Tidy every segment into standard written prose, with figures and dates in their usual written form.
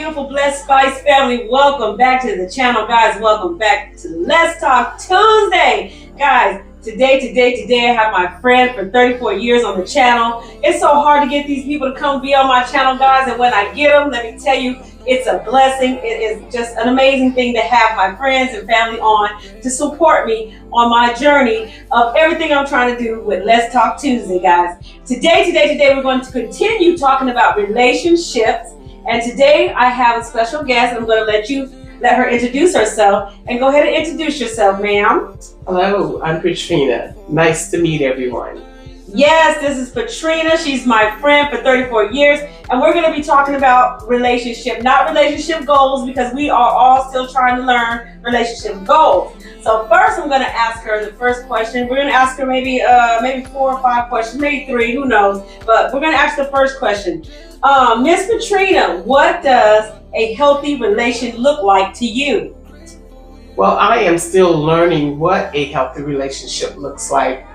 beautiful Blessed Spice family. Welcome back to the channel, guys. Welcome back to Let's Talk Tuesday. Guys, today, I have my friend for 34 years on the channel. It's so hard to get these people to come be on my channel, guys. And when I get them, let me tell you, it's a blessing. It is just an amazing thing to have my friends and family on to support me on my journey of everything I'm trying to do with Let's Talk Tuesday, guys. Today, we're going to continue talking about relationships. And today I have a special guest. I'm going to let her introduce herself. And go ahead and introduce yourself, ma'am. Hello, I'm Katrina. Nice to meet everyone. Yes, this is Katrina. She's my friend for 34 years. And we're going to be talking about relationship, not relationship goals, because we are all still trying to learn relationship goals. So first, I'm going to ask her the first question. We're going to ask her maybe 4 or 5 questions, maybe 3, who knows. But we're going to ask the first question. Miss Katrina, what does a healthy relation look like to you? Well, I am still learning what a healthy relationship looks like.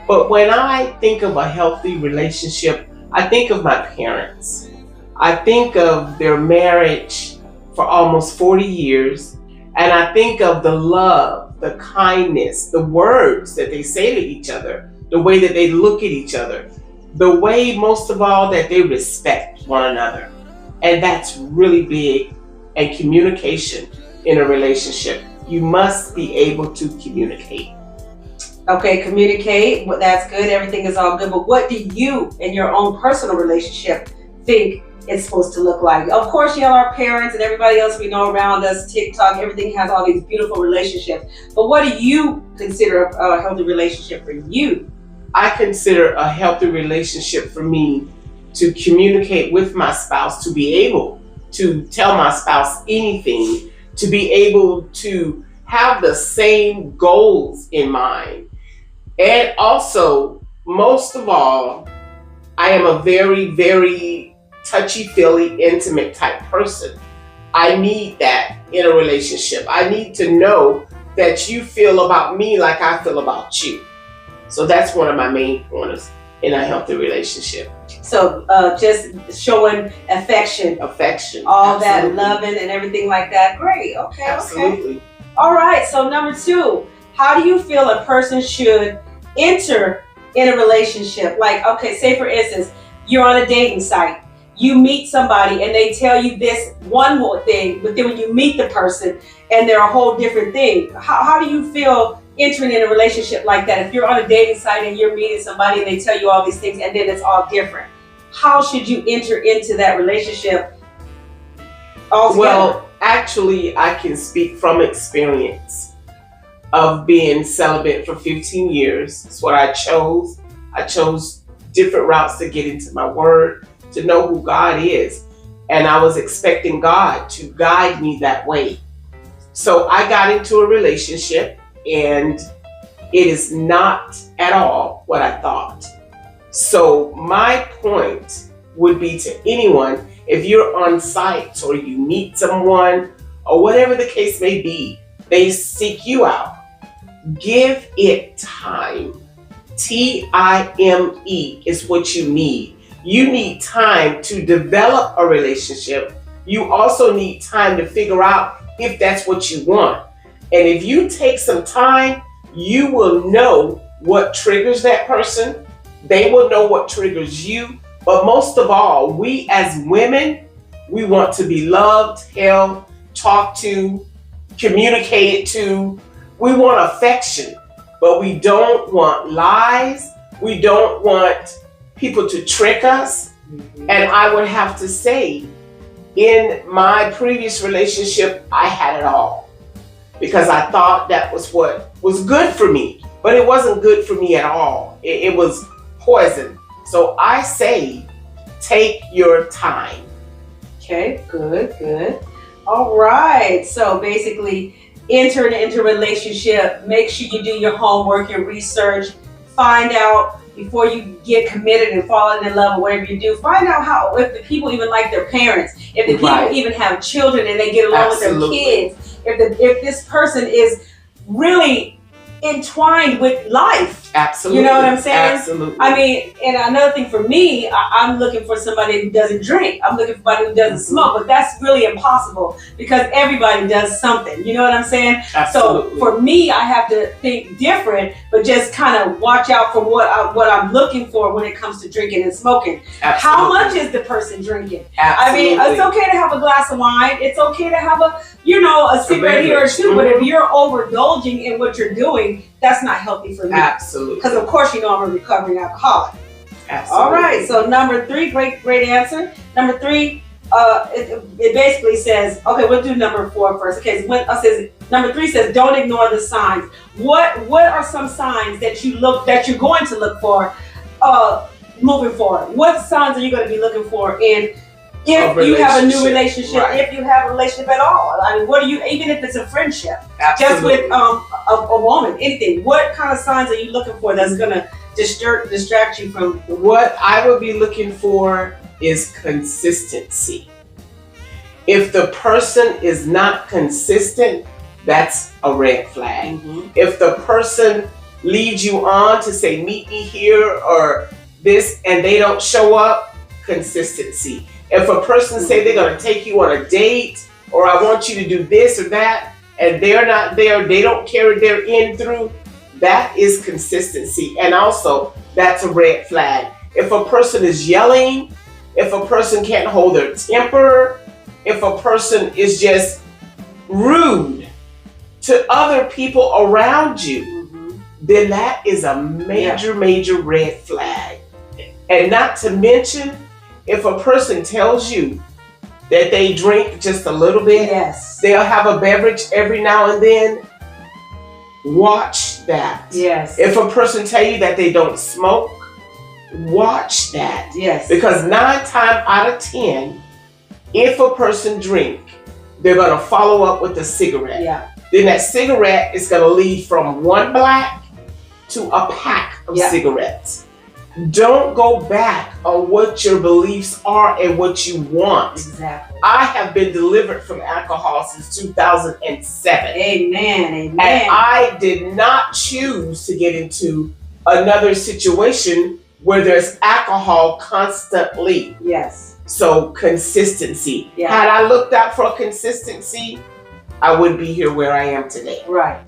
But when I think of a healthy relationship, I think of my parents. I think of their marriage for almost 40 years. And I think of the love, the kindness, the words that they say to each other, the way that they look at each other, the way, most of all, that they respect one another. And that's really big. And communication in a relationship. You must be able to communicate. Okay, communicate. Well, that's good. Everything is all good. But what do you, in your own personal relationship, think it's supposed to look like? Of course, y'all are parents and everybody else we know around us, TikTok, everything has all these beautiful relationships. But what do you consider a healthy relationship for you? I consider a healthy relationship for me to communicate with my spouse, to be able to tell my spouse anything, to be able to have the same goals in mind. And also, most of all, I am a very, very touchy-feely, intimate type person. I need that in a relationship. I need to know that you feel about me like I feel about you. So that's one of my main pointers in a healthy relationship. So just showing affection. Affection. All Absolutely. that loving and everything like that. Great. Okay. Absolutely. Okay. All right. So number 2, how do you feel a person should enter in a relationship? Like, okay, say for instance, you're on a dating site. You meet somebody and they tell you this one more thing, but then when you meet the person and they're a whole different thing, how do you feel entering in a relationship like that? If you're on a dating site and you're meeting somebody and they tell you all these things and then it's all different, how should you enter into that relationship altogether? Well, actually, I can speak from experience of being celibate for 15 years. It's what I chose. I chose different routes to get into my word, to know who God is. And I was expecting God to guide me that way. So I got into a relationship and it is not at all what I thought. So my point would be to anyone, if you're on site or you meet someone or whatever the case may be, they seek you out. Give it time. Time is what you need. You need time to develop a relationship. You also need time to figure out if that's what you want. And if you take some time, you will know what triggers that person. They will know what triggers you. But most of all, we as women, we want to be loved, held, talked to, communicated to. We want affection, but we don't want lies. We don't want people to trick us. And I would have to say, in my previous relationship, I had it all. Because I thought that was what was good for me. But it wasn't good for me at all. It was poison. So I say, take your time. Okay, good. All right. So basically, enter into a relationship. Make sure you do your homework, your research. Find out before you get committed and falling in love or whatever you do. Find out if the people even like their parents. If the people even have children and they get along with their kids. If this person is really entwined with life. Absolutely. You know what I'm saying? Absolutely. I mean, and another thing for me, I'm looking for somebody who doesn't drink. I'm looking for somebody who doesn't smoke, but that's really impossible because everybody does something. You know what I'm saying? Absolutely. So for me, I have to think different, but just kind of watch out for what I'm looking for when it comes to drinking and smoking. Absolutely. How much is the person drinking? Absolutely. I mean, it's okay to have a glass of wine. It's okay to have a cigarette here or two, but if you're overindulging in what you're doing, that's not healthy for me. Absolutely. Because of course, I'm a recovering alcoholic. Absolutely. All right. So number 3, great answer. Number 3, it basically says, okay, we'll do number 4 first. Okay, so number 3 says, don't ignore the signs. What are some signs that you're going to look for moving forward? What signs are you going to be looking for if you have a new relationship, right. If you have a relationship at all? I mean, even if it's a friendship, absolutely. Just with a woman, anything. What kind of signs are you looking for that's going to distract you from? What I would be looking for is consistency. If the person is not consistent, that's a red flag. Mm-hmm. If the person leads you on to say, meet me here or this, and they don't show up, consistency. If a person say they're going to take you on a date, or I want you to do this or that, and they're not there, they don't carry their end through, that is consistency. And also, that's a red flag. If a person is yelling, if a person can't hold their temper, if a person is just rude to other people around you, then that is a major red flag. And not to mention, if a person tells you that they drink just a little bit, they'll have a beverage every now and then, watch that. Yes. If a person tell you that they don't smoke, watch that. Yes. Because 9 times out of 10, if a person drink, they're going to follow up with a cigarette. Yeah. Then that cigarette is going to lead from 1 black to a pack of cigarettes. Don't go back on what your beliefs are and what you want. Exactly. I have been delivered from alcohol since 2007. Amen. Amen. And I did not choose to get into another situation where there's alcohol constantly. Yes. So consistency. Yeah. Had I looked out for consistency, I wouldn't be here where I am today. Right.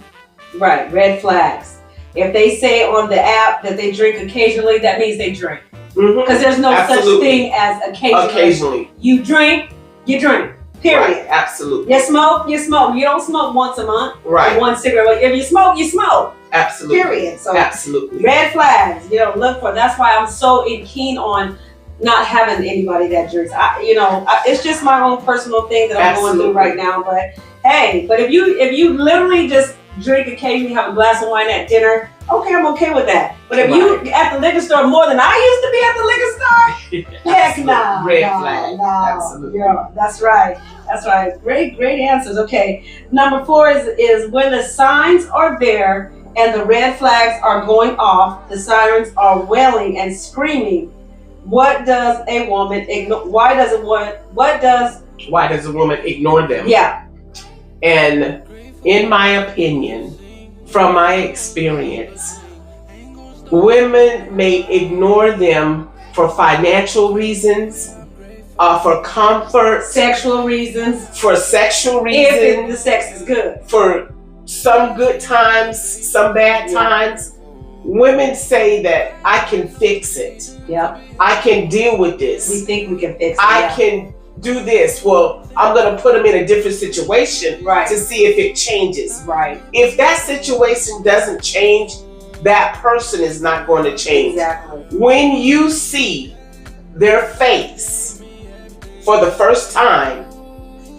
Right. Red flags. If they say on the app that they drink occasionally, that means they drink. Because there's no such thing as occasionally. You drink, you drink. Period. Right. Absolutely. You smoke, you smoke. You don't smoke once a month. Right. 1 cigarette. If you smoke, you smoke. Absolutely. Period. So absolutely. Red flags, look for. That's why I'm so keen on not having anybody that drinks. It's just my own personal thing that I'm going through right now. But hey, if you literally just drink occasionally, have a glass of wine at dinner, okay, I'm okay with that. But if you at the liquor store more than I used to be at the liquor store, heck no. Red flag. No. Absolutely. Yeah, that's right. That's right. Great answers. Okay. Number 4 is when the signs are there and the red flags are going off, the sirens are wailing and screaming. What does a woman ignore? Why does a woman ignore them? Yeah. And in my opinion, from my experience, women may ignore them for financial reasons, for comfort, for sexual reasons, if the sex is good, for some good times, some bad times. Women say that I can fix it. Yeah. I can deal with this. We think we can fix it. I can do this. Well, I'm going to put them in a different situation to see if it changes. Right. If that situation doesn't change, that person is not going to change. Exactly. When you see their face for the first time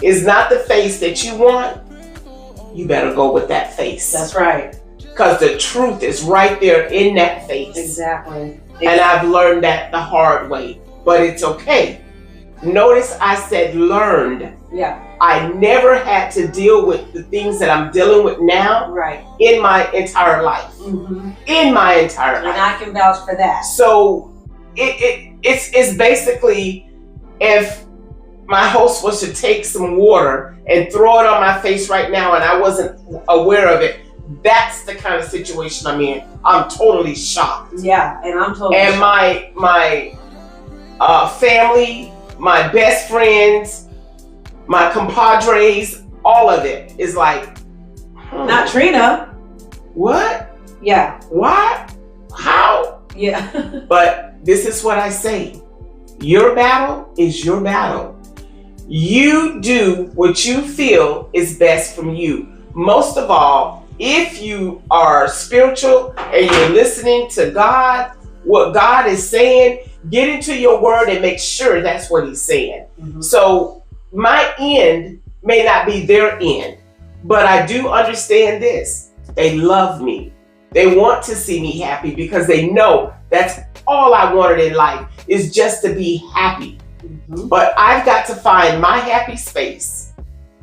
is not the face that you want, you better go with that face. That's right. Because the truth is right there in that face. Exactly. And I've learned that the hard way. But it's okay. Notice I said learned. Yeah. I never had to deal with the things that I'm dealing with now in my entire life. Mm-hmm. In my entire life. And I can vouch for that. So it's basically, if my host was to take some water and throw it on my face right now and I wasn't aware of it, that's the kind of situation I'm in. I'm totally shocked. Yeah, and I'm totally And shocked. my family, my best friends, my compadres, all of it is like, Not Trina. what? Yeah. What? How? Yeah. But this is what I say. Your battle is your battle. You do what you feel is best from you. Most of all, if you are spiritual and you're listening to God, what God is saying, get into your word and make sure that's what he's saying. Mm-hmm. So my end may not be their end, but I do understand this. They love me. They want to see me happy because they know that's all I wanted in life is just to be happy. Mm-hmm. But I've got to find my happy space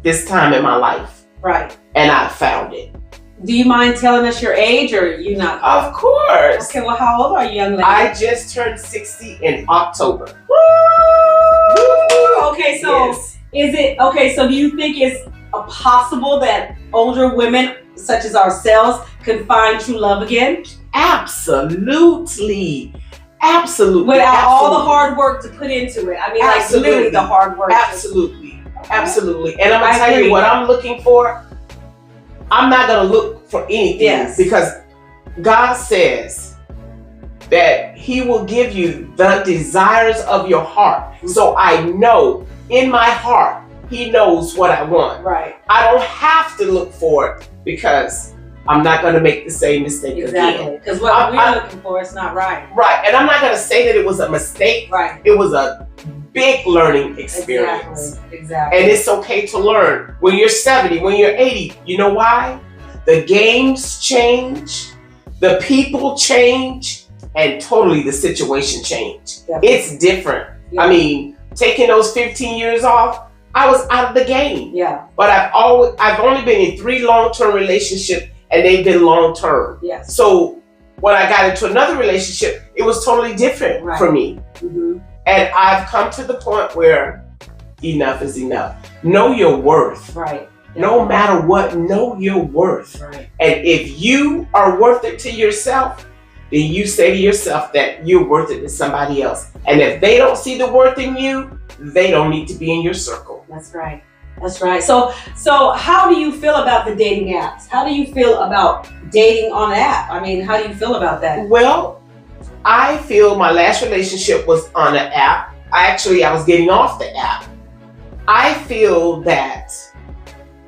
this time in my life. Right. And I found it. Do you mind telling us your age, or you not? Of course. Okay, well, how old are you, young lady? I just turned 60 in October. Woo! Okay, so Yes. is it okay? So do you think it's possible that older women, such as ourselves, could find true love again? Absolutely. Absolutely. Without all the hard work to put into it. I mean, like Absolutely. literally the hard work. Absolutely. Okay. Absolutely. And I'm going I to tell agree. you what I'm looking for. I'm not going to look for anything. Yes. Because God says that he will give you the desires of your heart. So I know in my heart, he knows what I want. Right. I don't have to look for it because I'm not going to make the same mistake Exactly. again. Because what we're looking for is not right. Right. And I'm not going to say that it was a mistake. Right. It was a big learning experience. Exactly. And it's okay to learn. When you're 70, when you're 80, you know why? The games change, the people change, and totally the situation change. Definitely. It's different. Yeah. I mean, taking those 15 years off, I was out of the game. Yeah. But I've only been in 3 long-term relationships, and they've been long-term. Yes. So when I got into another relationship, it was totally different Right. for me. Mm-hmm. And I've come to the point where enough is enough. Know your worth. Right. No matter what, know your worth. Right. And if you are worth it to yourself, then you say to yourself that you're worth it to somebody else. And if they don't see the worth in you, they don't need to be in your circle. That's right. That's right. So how do you feel about the dating apps? How do you feel about dating on an app? I mean, how do you feel about that? Well, I feel my last relationship was on an app. I was getting off the app. I feel that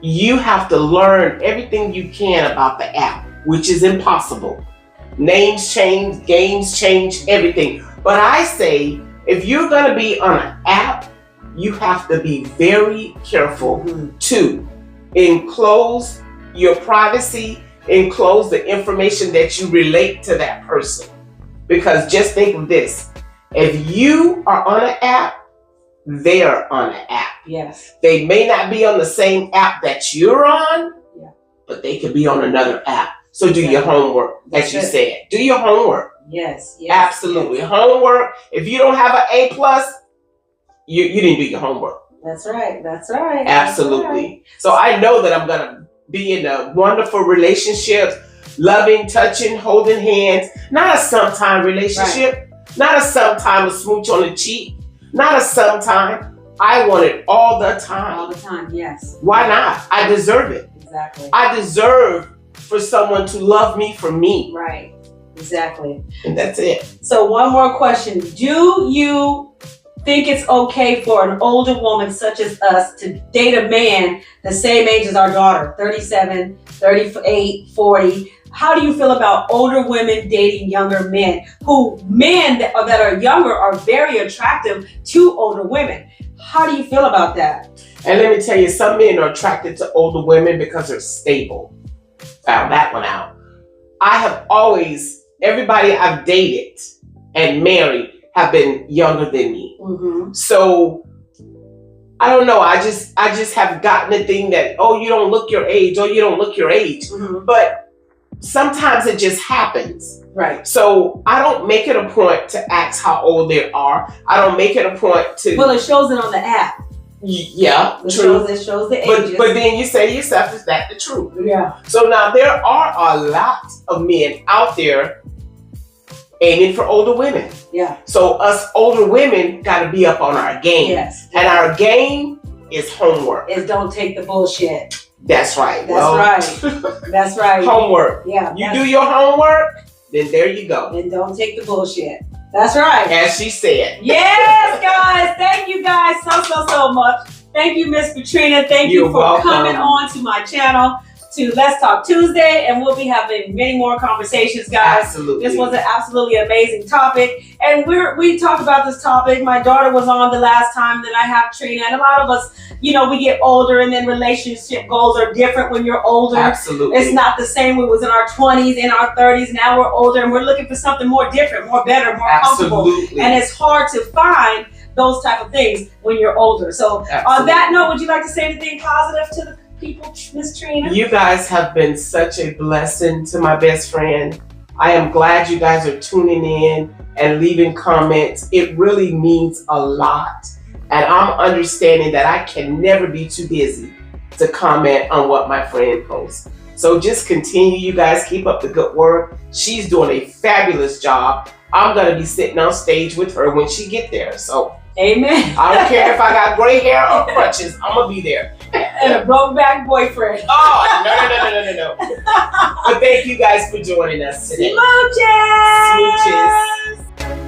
you have to learn everything you can about the app, which is impossible. Names change, games change, everything. But I say, if you're going to be on an app, you have to be very careful to enclose your privacy, enclose the information that you relate to that person. Because just think of this, if you are on an app, they're on an app. Yes. They may not be on the same app that you're on, Yeah. but they could be on another app. So do your homework, as you said. Do your homework. Yes. Yes. Absolutely. Yes. Homework. If you don't have an A+, you didn't do your homework. That's right. That's right. Absolutely. That's right. So I know that I'm going to be in a wonderful relationship, loving, touching, holding hands. Not a sometime relationship. Not a sometime a smooch on the cheek. Not a sometime. I want it all the time. All the time. Yes. Why not? I deserve it. Exactly. I deserve for someone to love me for me. Right. Exactly. And that's it. So one more question. Do you think it's okay for an older woman such as us to date a man the same age as our daughter, 37, 38, 40? How do you feel about older women dating younger men? Men that are younger are very attractive to older women. How do you feel about that? And let me tell you, some men are attracted to older women because they're stable. Found that one out. I have always, everybody I've dated and married have been younger than me. Mm-hmm. So I don't know. I just have gotten the thing that, oh, you don't look your age, oh, you don't look your age. Mm-hmm. But sometimes it just happens. Right. So I don't make it a point to ask how old they are. I don't make it a point to. Well, it shows it on the app. Yeah, It true. shows the ages. But then you say to yourself, is that the truth? Yeah. So now there are a lot of men out there aiming for older women. Yeah. So us older women got to be up on our game. Yes. And our game is homework. Is don't take the bullshit. That's right. That's right. That's right. Homework. Yeah. You do your homework, then there you go. Then don't take the bullshit. That's right. As she said. Yes, guys. Thank you guys so much. Thank you, Miss Katrina. Thank you for welcome. coming on to my channel, to Let's Talk Tuesday, and we'll be having many more conversations, guys. Absolutely. This was an absolutely amazing topic, and we talked about this topic. My daughter was on the last time, then I have Trina, and a lot of us, you know, we get older, and then relationship goals are different when you're older. Absolutely. It's not the same. We was in our 20s, in our 30s. Now we're older, and we're looking for something more different, more better, more comfortable. Absolutely. And it's hard to find those type of things when you're older. So on that note, would you like to say anything positive to the people, Miss Trina? You guys have been such a blessing to my best friend. I am glad you guys are tuning in and leaving comments. It really means a lot. And I'm understanding that I can never be too busy to comment on what my friend posts. So just continue, you guys. Keep up the good work. She's doing a fabulous job. I'm going to be sitting on stage with her when she get there. So amen. I don't care if I got gray hair or crutches. I'm going to be there. And a broke back boyfriend. Oh, no. But thank you guys for joining us today. Smooches! Smooches.